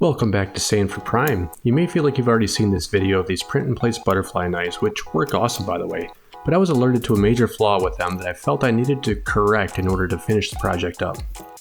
Welcome back to Sand for Prime. You may feel like you've already seen this video of these print and place butterfly knives, which work awesome by the way, but I was alerted to a major flaw with them that I felt I needed to correct in order to finish the project up.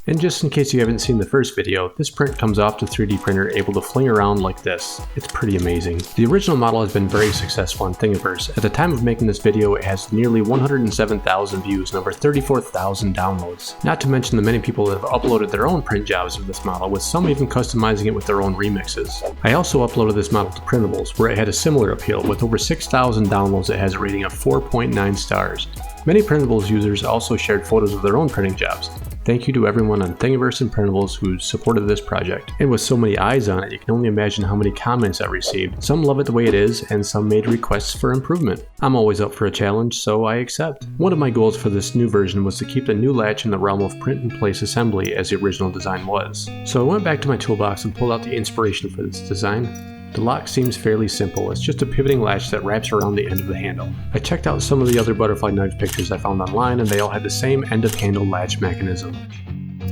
And just in case you haven't seen the first video, this print comes off the 3D printer able to fling around like this. It's pretty amazing. The original model has been very successful on Thingiverse. At the time of making this video, it has nearly 107,000 views and over 34,000 downloads. Not to mention the many people that have uploaded their own print jobs of this model, with some even customizing it with their own remixes. I also uploaded this model to Printables, where it had a similar appeal. With over 6,000 downloads, it has a rating of 4.9 stars. Many Printables users also shared photos of their own printing jobs. Thank you to everyone on Thingiverse and Printables who supported this project. And with so many eyes on it, you can only imagine how many comments I received. Some love it the way it is, and some made requests for improvement. I'm always up for a challenge, so I accept. One of my goals for this new version was to keep the new latch in the realm of print and place assembly as the original design was. So I went back to my toolbox and pulled out the inspiration for this design. The lock seems fairly simple. It's just a pivoting latch that wraps around the end of the handle. I checked out some of the other butterfly knife pictures I found online, and they all had the same end of handle latch mechanism.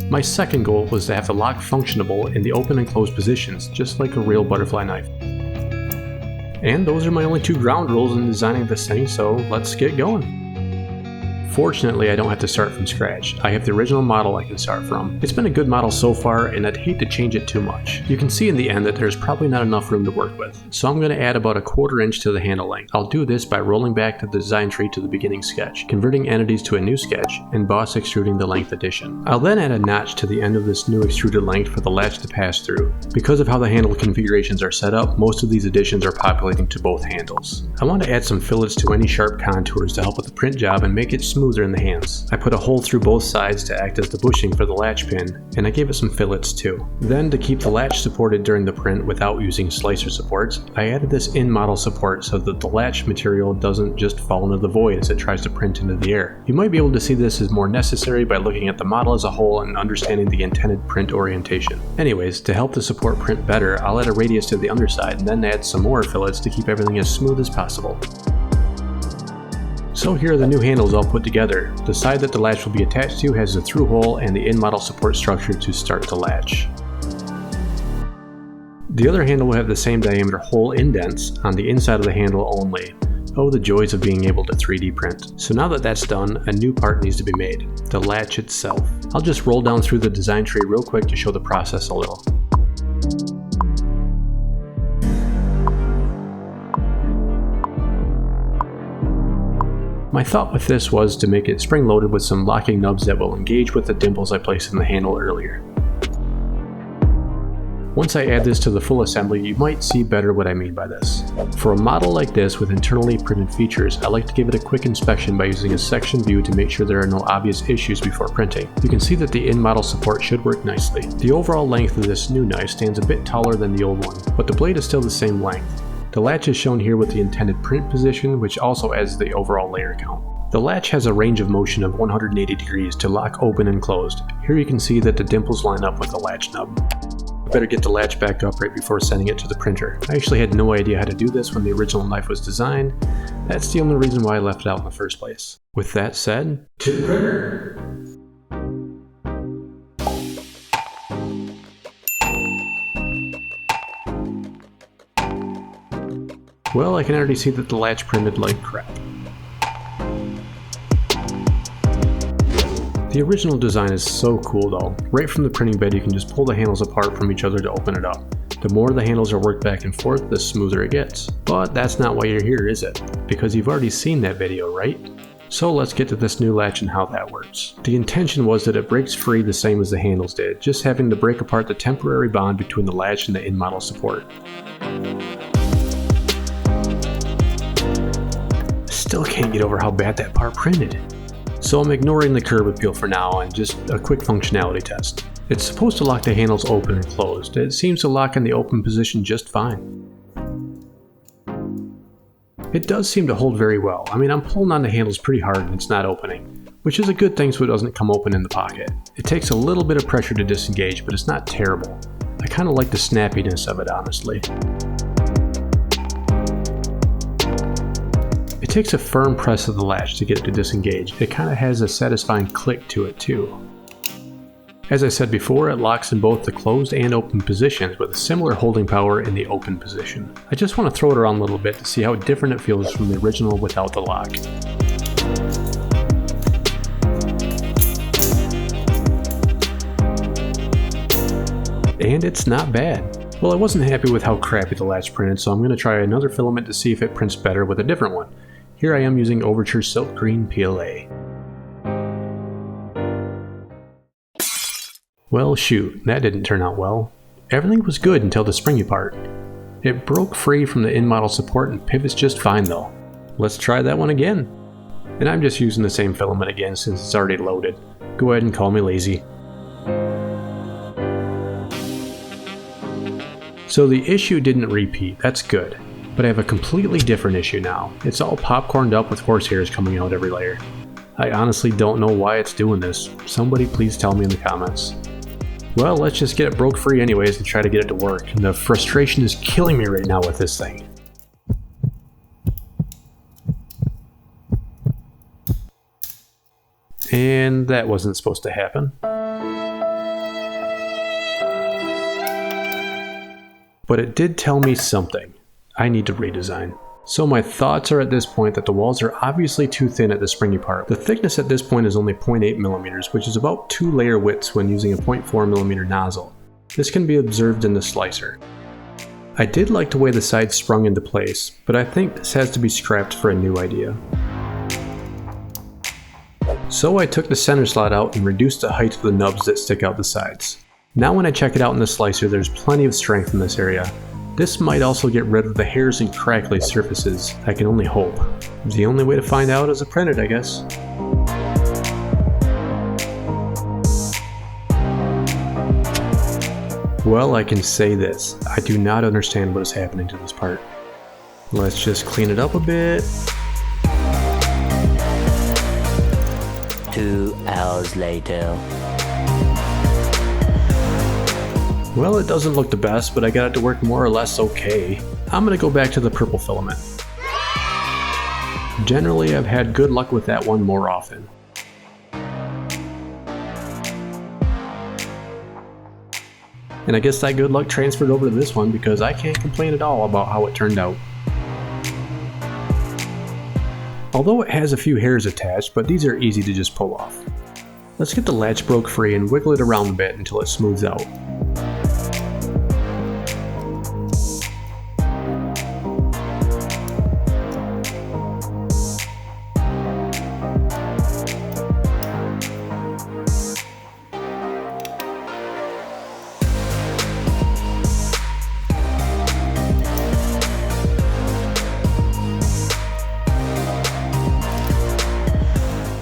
My second goal was to have the lock functionable in the open and closed positions, just like a real butterfly knife. And those are my only two ground rules in designing this thing, so let's get going. Fortunately, I don't have to start from scratch. I have the original model I can start from. It's been a good model so far, and I'd hate to change it too much. You can see in the end that there's probably not enough room to work with, so I'm going to add about 1/4 inch to the handle length. I'll do this by rolling back the design tree to the beginning sketch, converting entities to a new sketch, and boss extruding the length addition. I'll then add a notch to the end of this new extruded length for the latch to pass through. Because of how the handle configurations are set up, most of these additions are populating to both handles. I want to add some fillets to any sharp contours to help with the print job and make it smoother in the hands. I put a hole through both sides to act as the bushing for the latch pin, and I gave it some fillets too. Then, to keep the latch supported during the print without using slicer supports, I added this in-model support so that the latch material doesn't just fall into the void as it tries to print into the air. You might be able to see this as more necessary by looking at the model as a whole and understanding the intended print orientation. Anyways, to help the support print better, I'll add a radius to the underside and then add some more fillets to keep everything as smooth as possible. So here are the new handles all put together. The side that the latch will be attached to has a through hole and the in-model support structure to start the latch. The other handle will have the same diameter hole indents on the inside of the handle only. Oh, the joys of being able to 3D print. So now that that's done, a new part needs to be made, the latch itself. I'll just roll down through the design tree real quick to show the process a little. My thought with this was to make it spring-loaded with some locking nubs that will engage with the dimples I placed in the handle earlier. Once I add this to the full assembly, you might see better what I mean by this. For a model like this with internally printed features, I like to give it a quick inspection by using a section view to make sure there are no obvious issues before printing. You can see that the in-model support should work nicely. The overall length of this new knife stands a bit taller than the old one, but the blade is still the same length. The latch is shown here with the intended print position, which also adds the overall layer count. The latch has a range of motion of 180 degrees to lock open and closed. Here you can see that the dimples line up with the latch nub. I better get the latch back up right before sending it to the printer. I actually had no idea how to do this when the original knife was designed. That's the only reason why I left it out in the first place. With that said, to the printer! Well, I can already see that the latch printed like crap. The original design is so cool though. Right from the printing bed you can just pull the handles apart from each other to open it up. The more the handles are worked back and forth, the smoother it gets. But that's not why you're here, is it? Because you've already seen that video, right? So let's get to this new latch and how that works. The intention was that it breaks free the same as the handles did, just having to break apart the temporary bond between the latch and the in-model support. Still can't get over how bad that part printed. So I'm ignoring the curb appeal for now and just a quick functionality test. It's supposed to lock the handles open and closed. It seems to lock in the open position just fine. It does seem to hold very well. I mean, I'm pulling on the handles pretty hard and it's not opening, which is a good thing so it doesn't come open in the pocket. It takes a little bit of pressure to disengage, but it's not terrible. I kind of like the snappiness of it, honestly. It takes a firm press of the latch to get it to disengage. It kind of has a satisfying click to it too. As I said before, it locks in both the closed and open positions with a similar holding power in the open position. I just want to throw it around a little bit to see how different it feels from the original without the lock. And it's not bad. Well, I wasn't happy with how crappy the latch printed, so I'm going to try another filament to see if it prints better with a different one. Here I am using Overture Silk Green PLA. Well shoot, that didn't turn out well. Everything was good until the springy part. It broke free from the in-model support and pivots just fine though. Let's try that one again. And I'm just using the same filament again since it's already loaded. Go ahead and call me lazy. So the issue didn't repeat, that's good. But I have a completely different issue now. It's all popcorned up with horsehairs coming out every layer. I honestly don't know why it's doing this. Somebody please tell me in the comments. Well, let's just get it broke free anyways and try to get it to work. And the frustration is killing me right now with this thing. And that wasn't supposed to happen. But it did tell me something. I need to redesign. So my thoughts are at this point that the walls are obviously too thin at the springy part. The thickness at this point is only 0.8 millimeters, which is about 2 layer widths when using a 0.4 millimeter nozzle. This can be observed in the slicer. I did like the way the sides sprung into place, but I think this has to be scrapped for a new idea. So I took the center slot out and reduced the height of the nubs that stick out the sides. Now when I check it out in the slicer, there's plenty of strength in this area. This might also get rid of the hairs and crackly surfaces. I can only hope. The only way to find out is to print it, I guess. Well, I can say this. I do not understand what is happening to this part. Let's just clean it up a bit. 2 hours later. Well, it doesn't look the best, but I got it to work more or less okay. I'm gonna go back to the purple filament. Generally, I've had good luck with that one more often. And I guess that good luck transferred over to this one because I can't complain at all about how it turned out. Although it has a few hairs attached, but these are easy to just pull off. Let's get the latch broke free and wiggle it around a bit until it smooths out.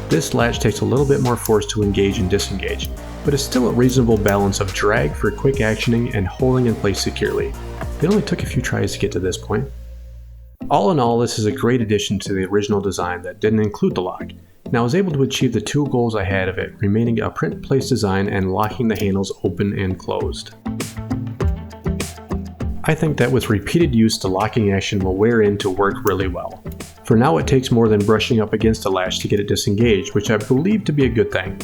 This latch takes a little bit more force to engage and disengage, but it's still a reasonable balance of drag for quick actioning and holding in place securely. It only took a few tries to get to this point. All in all, this is a great addition to the original design that didn't include the lock, and I was able to achieve the two goals I had of it, remaining a print-in-place design and locking the handles open and closed. I think that with repeated use, the locking action will wear in to work really well. For now, it takes more than brushing up against a latch to get it disengaged, which I believe to be a good thing.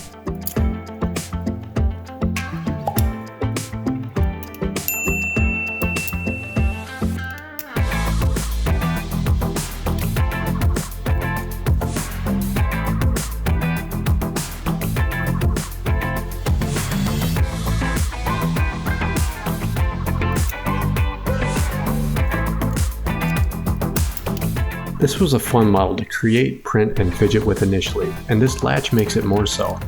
This was a fun model to create, print, and fidget with initially, and this latch makes it more so.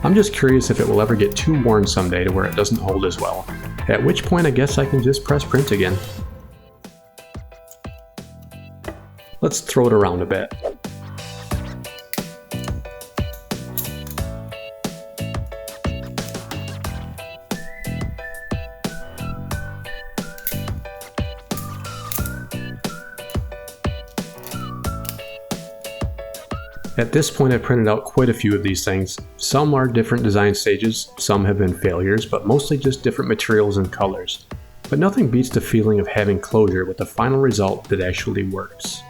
I'm just curious if it will ever get too worn someday to where it doesn't hold as well, at which point I guess I can just press print again. Let's throw it around a bit. At this point, I printed out quite a few of these things. Some are different design stages, some have been failures, but mostly just different materials and colors. But nothing beats the feeling of having closure with the final result that actually works.